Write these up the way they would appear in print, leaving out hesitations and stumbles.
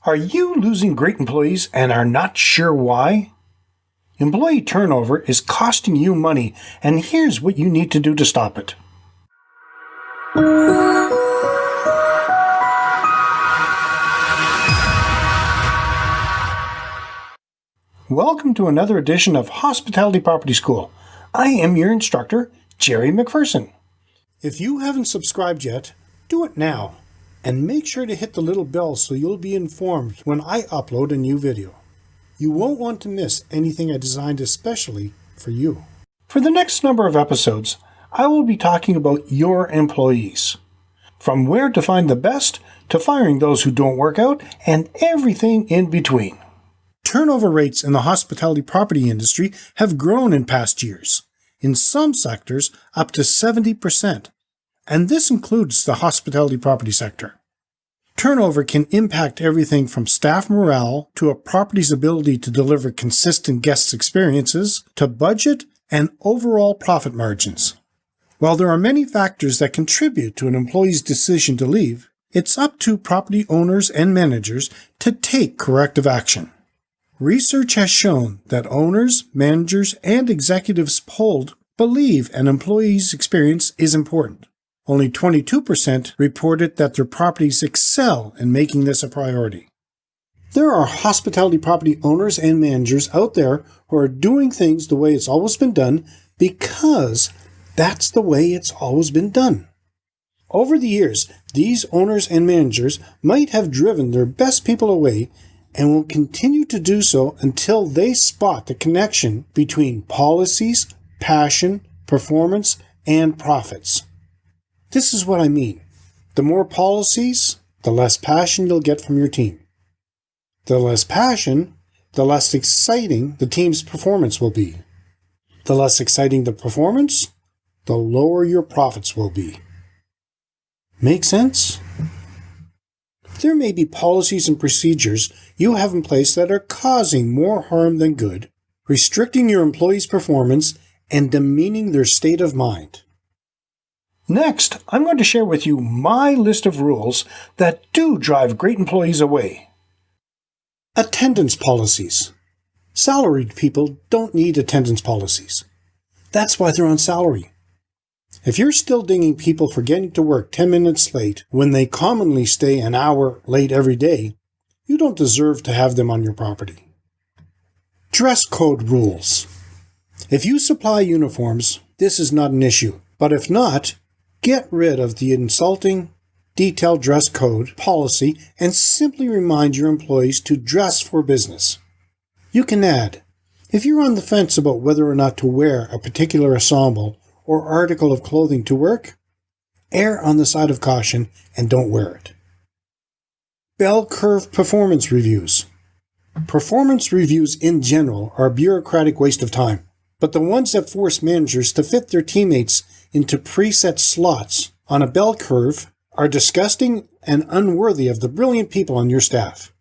Are you losing great employees and are not sure why? Employee turnover is costing you money, and here's what you need to do to stop it. Welcome to another edition of Hospitality Property School. I am your instructor, Jerry McPherson. If you haven't subscribed yet, do it now. And make sure to hit the little bell so you'll be informed when I upload a new video. You won't want to miss anything I designed especially for you. For the next number of episodes, I will be talking about your employees. From where to find the best, to firing those who don't work out, and everything in between. Turnover rates in the hospitality property industry have grown in past years. In some sectors, up to 70%. And this includes the hospitality property sector. Turnover can impact everything from staff morale to a property's ability to deliver consistent guest experiences to budget and overall profit margins. While there are many factors that contribute to an employee's decision to leave, it's up to property owners and managers to take corrective action. Research has shown that owners, managers, and executives polled believe an employee's experience is important. Only 22% reported that their properties excel in making this a priority. There are hospitality property owners and managers out there who are doing things the way it's always been done because that's the way it's always been done. Over the years, these owners and managers might have driven their best people away and will continue to do so until they spot the connection between policies, passion, performance, and profits. This is what I mean. The more policies, the less passion you'll get from your team. The less passion, the less exciting the team's performance will be. The less exciting the performance, the lower your profits will be. Make sense? There may be policies and procedures you have in place that are causing more harm than good, restricting your employees' performance, and demeaning their state of mind. Next, I'm going to share with you my list of rules that do drive great employees away. Attendance policies. Salaried people don't need attendance policies. That's why they're on salary. If you're still dinging people for getting to work 10 minutes late when they commonly stay an hour late every day, you don't deserve to have them on your property. Dress code rules. If you supply uniforms, this is not an issue. But if not, get rid of the insulting, detailed dress code policy and simply remind your employees to dress for business. You can add, if you're on the fence about whether or not to wear a particular ensemble or article of clothing to work, err on the side of caution and don't wear it. Bell curve performance reviews. Performance reviews in general are a bureaucratic waste of time, but the ones that force managers to fit their teammates into preset slots on a bell curve are disgusting and unworthy of the brilliant people on your staff.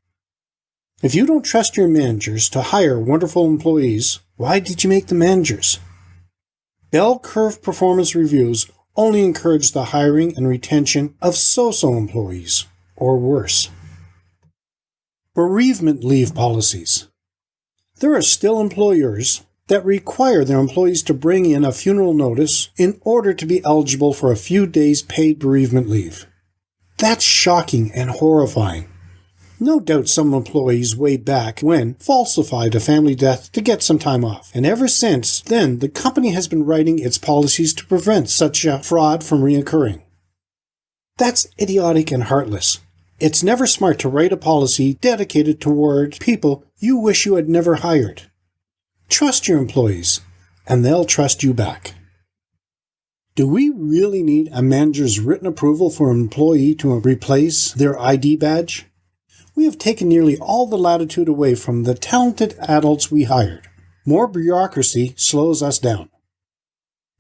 If you don't trust your managers to hire wonderful employees, why did you make them managers? Bell curve performance reviews only encourage the hiring and retention of so-so employees, or worse. Bereavement-Leave Policies. There are still employers that require their employees to bring in a funeral notice in order to be eligible for a few days paid bereavement leave. That's shocking and horrifying. No doubt some employees way back when falsified a family death to get some time off, and ever since then the company has been writing its policies to prevent such a fraud from reoccurring. That's idiotic and heartless. It's never smart to write a policy dedicated toward people you wish you had never hired. Trust your employees, and they'll trust you back. Do we really need a manager's written approval for an employee to replace their ID badge? We have taken nearly all the latitude away from the talented adults we hired. More bureaucracy slows us down.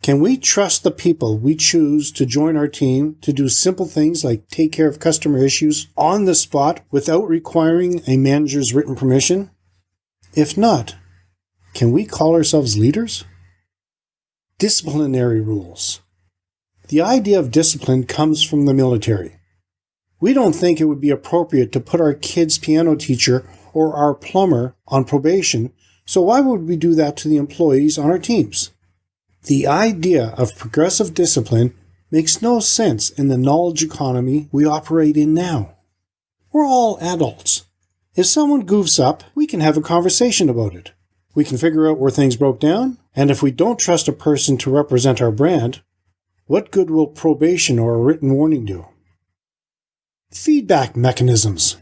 Can we trust the people we choose to join our team to do simple things like take care of customer issues on the spot without requiring a manager's written permission? If not, can we call ourselves leaders? Disciplinary rules. The idea of discipline comes from the military. We don't think it would be appropriate to put our kid's piano teacher or our plumber on probation, so why would we do that to the employees on our teams? The idea of progressive discipline makes no sense in the knowledge economy we operate in now. We're all adults. If someone goofs up, we can have a conversation about it. We can figure out where things broke down, and if we don't trust a person to represent our brand, what good will probation or a written warning do? Feedback mechanisms.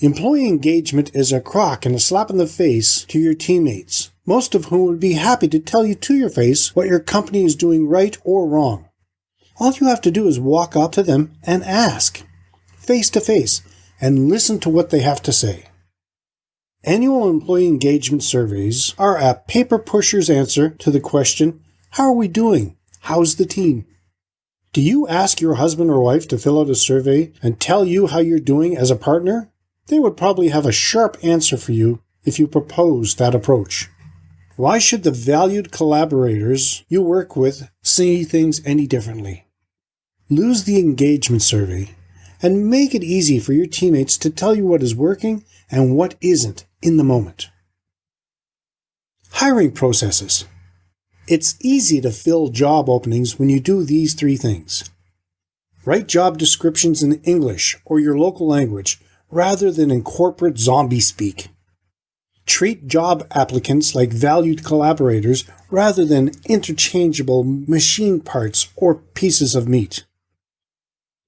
Employee engagement is a crock and a slap in the face to your teammates, most of whom would be happy to tell you to your face what your company is doing right or wrong. All you have to do is walk up to them and ask, face to face, and listen to what they have to say. Annual employee engagement surveys are a paper pusher's answer to the question, how are we doing? How's the team? Do you ask your husband or wife to fill out a survey and tell you how you're doing as a partner? They would probably have a sharp answer for you if you proposed that approach. Why should the valued collaborators you work with see things any differently? Lose the engagement survey and make it easy for your teammates to tell you what is working and what isn't in the moment. Hiring processes. It's easy to fill job openings when you do these 3 things. Write job descriptions in English or your local language rather than in corporate zombie speak. Treat job applicants like valued collaborators rather than interchangeable machine parts or pieces of meat.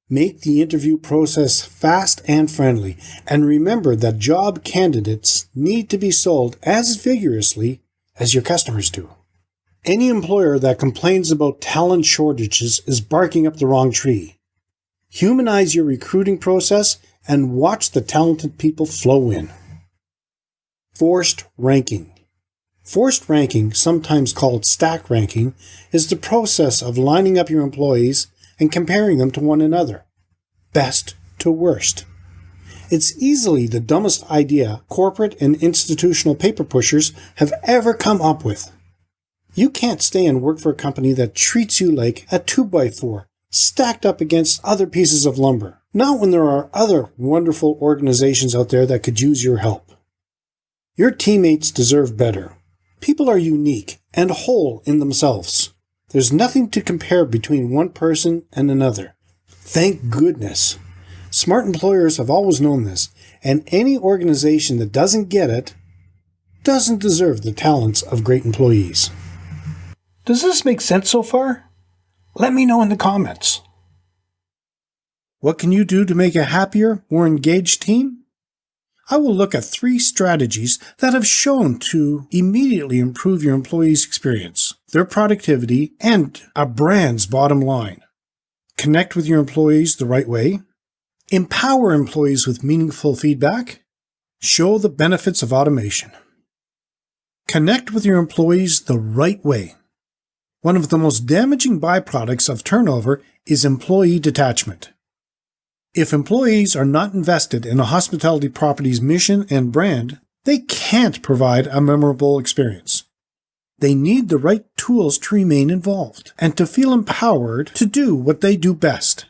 Make the interview process fast and friendly, and remember that job candidates need to be sold as vigorously as your customers do. Any employer that complains about talent shortages is barking up the wrong tree. Humanize your recruiting process and watch the talented people flow in. Forced ranking. Forced ranking, sometimes called stack ranking, is the process of lining up your employees and comparing them to one another, best to worst. It's easily the dumbest idea corporate and institutional paper pushers have ever come up with. You can't stay and work for a company that treats you like a 2x4 stacked up against other pieces of lumber, not when there are other wonderful organizations out there that could use your help. Your teammates deserve better. People are unique and whole in themselves. There's nothing to compare between one person and another. Thank goodness. Smart employers have always known this, and any organization that doesn't get it doesn't deserve the talents of great employees. Does this make sense so far? Let me know in the comments. What can you do to make a happier, more engaged team? I will look at 3 strategies that have shown to immediately improve your employees' experience, their productivity, and a brand's bottom line. Connect with your employees the right way. Empower employees with meaningful feedback. Show the benefits of automation. Connect with your employees the right way. One of the most damaging byproducts of turnover is employee detachment. If employees are not invested in a hospitality property's mission and brand, they can't provide a memorable experience. They need the right tools to remain involved and to feel empowered to do what they do best.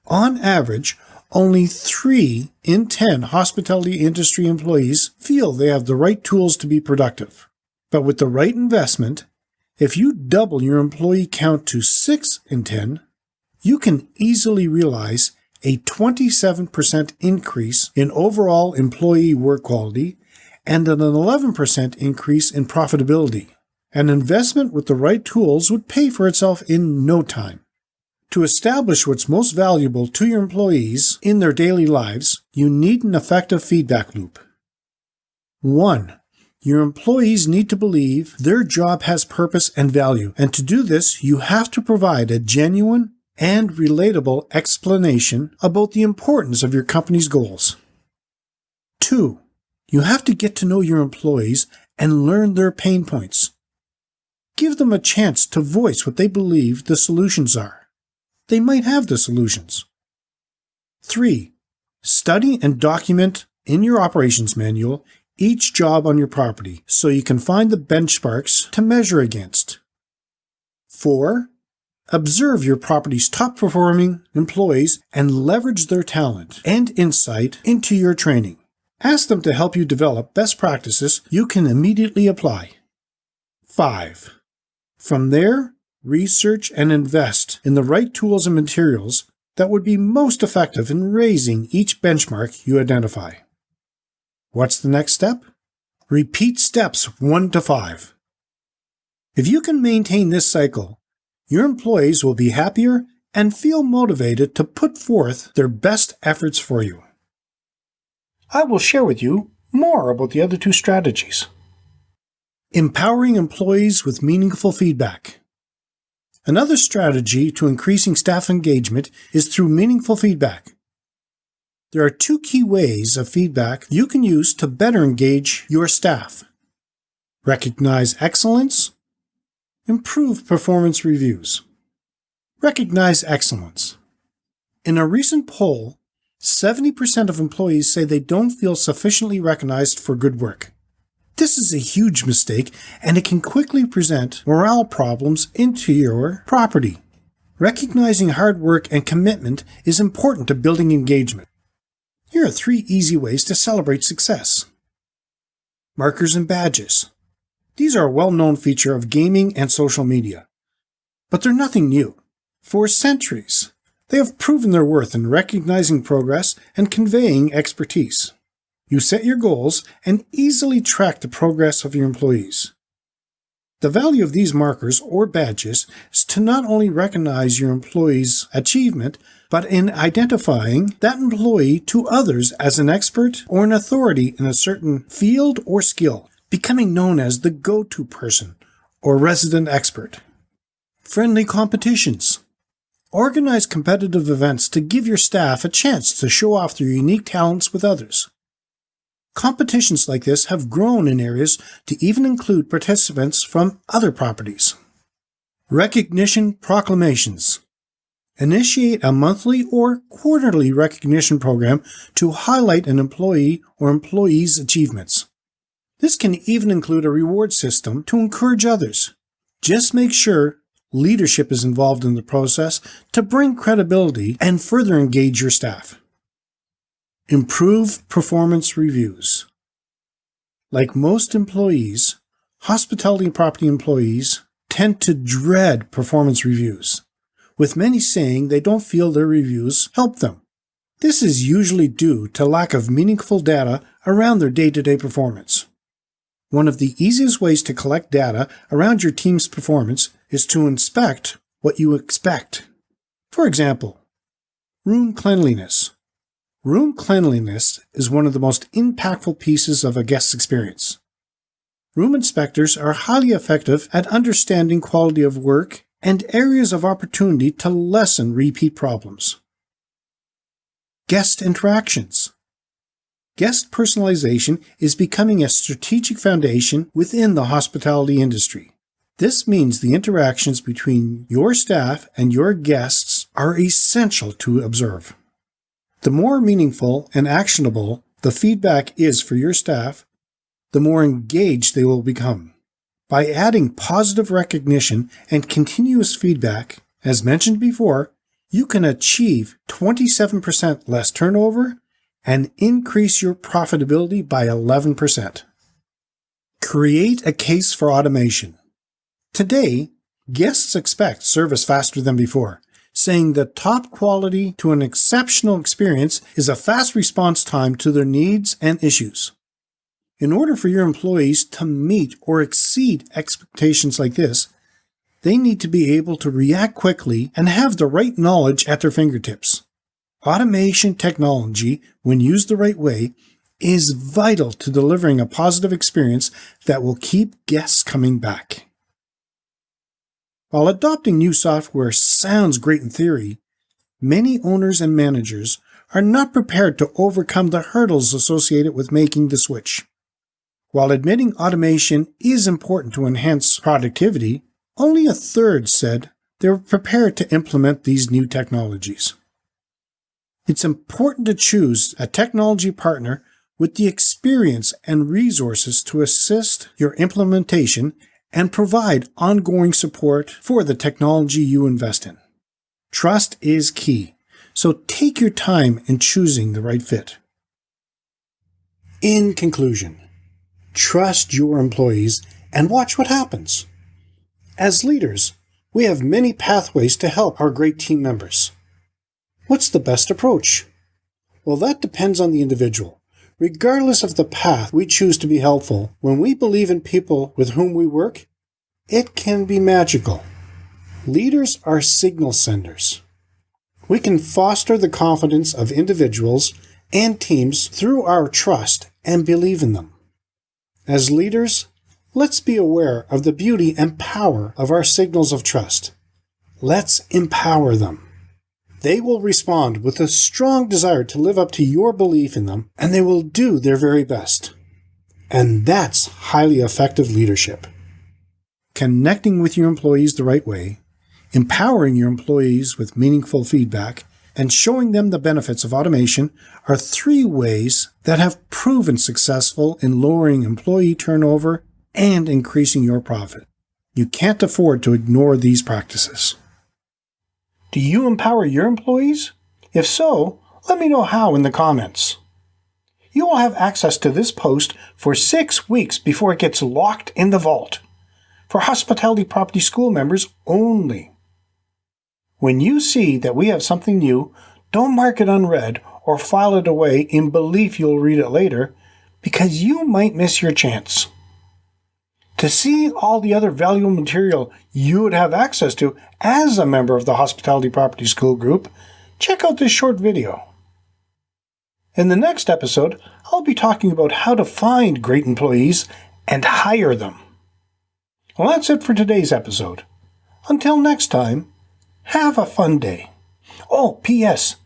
On average, only 3 in 10 hospitality industry employees feel they have the right tools to be productive. But with the right investment, if you double your employee count to 6 in 10, you can easily realize a 27% increase in overall employee work quality and an 11% increase in profitability. An investment with the right tools would pay for itself in no time. To establish what's most valuable to your employees in their daily lives, you need an effective feedback loop. 1. Your employees need to believe their job has purpose and value, and to do this, you have to provide a genuine and relatable explanation about the importance of your company's goals. 2. You have to get to know your employees and learn their pain points. Give them a chance to voice what they believe the solutions are. They might have the solutions. 3. Study and document in your operations manual each job on your property so you can find the benchmarks to measure against. 4. Observe your property's top-performing employees and leverage their talent and insight into your training. Ask them to help you develop best practices you can immediately apply. 5. From there, research and invest in the right tools and materials that would be most effective in raising each benchmark you identify. What's the next step? Repeat steps 1 to 5. If you can maintain this cycle, your employees will be happier and feel motivated to put forth their best efforts for you. I will share with you more about the other 2 strategies. Empowering employees with meaningful feedback. Another strategy to increasing staff engagement is through meaningful feedback. There are 2 key ways of feedback you can use to better engage your staff. Recognize excellence. Improve performance reviews. Recognize excellence. In a recent poll, 70% of employees say they don't feel sufficiently recognized for good work. This is a huge mistake, and it can quickly present morale problems into your property. Recognizing hard work and commitment is important to building engagement. Here are 3 easy ways to celebrate success. Markers and badges. These are a well-known feature of gaming and social media. But they're nothing new. For centuries, they have proven their worth in recognizing progress and conveying expertise. You set your goals and easily track the progress of your employees. The value of these markers or badges is to not only recognize your employee's achievement, but in identifying that employee to others as an expert or an authority in a certain field or skill, becoming known as the go-to person or resident expert. Friendly competitions. Organize competitive events to give your staff a chance to show off their unique talents with others. Competitions like this have grown in areas to even include participants from other properties. Recognition proclamations. Initiate a monthly or quarterly recognition program to highlight an employee or employee's achievements. This can even include a reward system to encourage others. Just make sure leadership is involved in the process to bring credibility and further engage your staff. Improve performance reviews. Like most employees, hospitality and property employees tend to dread performance reviews, with many saying they don't feel their reviews help them. This is usually due to lack of meaningful data around their day-to-day performance. One of the easiest ways to collect data around your team's performance is to inspect what you expect. For example, room cleanliness. Room cleanliness is one of the most impactful pieces of a guest's experience. Room inspectors are highly effective at understanding quality of work and areas of opportunity to lessen repeat problems. Guest interactions. Guest personalization is becoming a strategic foundation within the hospitality industry. This means the interactions between your staff and your guests are essential to observe. The more meaningful and actionable the feedback is for your staff, the more engaged they will become. By adding positive recognition and continuous feedback, as mentioned before, you can achieve 27% less turnover and increase your profitability by 11%. Create a case for automation. Today, guests expect service faster than before, saying that top quality to an exceptional experience is a fast response time to their needs and issues. In order for your employees to meet or exceed expectations like this, they need to be able to react quickly and have the right knowledge at their fingertips. Automation technology, when used the right way, is vital to delivering a positive experience that will keep guests coming back. While adopting new software sounds great in theory, many owners and managers are not prepared to overcome the hurdles associated with making the switch. While admitting automation is important to enhance productivity, only a third said they were prepared to implement these new technologies. It's important to choose a technology partner with the experience and resources to assist your implementation and provide ongoing support for the technology you invest in. Trust is key, so take your time in choosing the right fit. In conclusion, trust your employees and watch what happens. As leaders, we have many pathways to help our great team members. What's the best approach? Well, that depends on the individual. Regardless of the path we choose to be helpful, when we believe in people with whom we work, it can be magical. Leaders are signal senders. We can foster the confidence of individuals and teams through our trust and believe in them. As leaders, let's be aware of the beauty and power of our signals of trust. Let's empower them. They will respond with a strong desire to live up to your belief in them, and they will do their very best. And that's highly effective leadership. Connecting with your employees the right way, empowering your employees with meaningful feedback, and showing them the benefits of automation are 3 ways that have proven successful in lowering employee turnover and increasing your profit. You can't afford to ignore these practices. Do you empower your employees? If so, let me know how in the comments. You will have access to this post for 6 weeks before it gets locked in the vault. For Hospitality Property School members only. When you see that we have something new, don't mark it unread or file it away in belief you'll read it later, because you might miss your chance. To see all the other valuable material you would have access to as a member of the Hospitality Property School group, check out this short video. In the next episode, I'll be talking about how to find great employees and hire them. Well, that's it for today's episode. Until next time, have a fun day. Oh, P.S.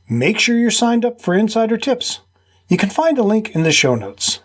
Make sure you're signed up for Insider Tips. You can find a link in the show notes.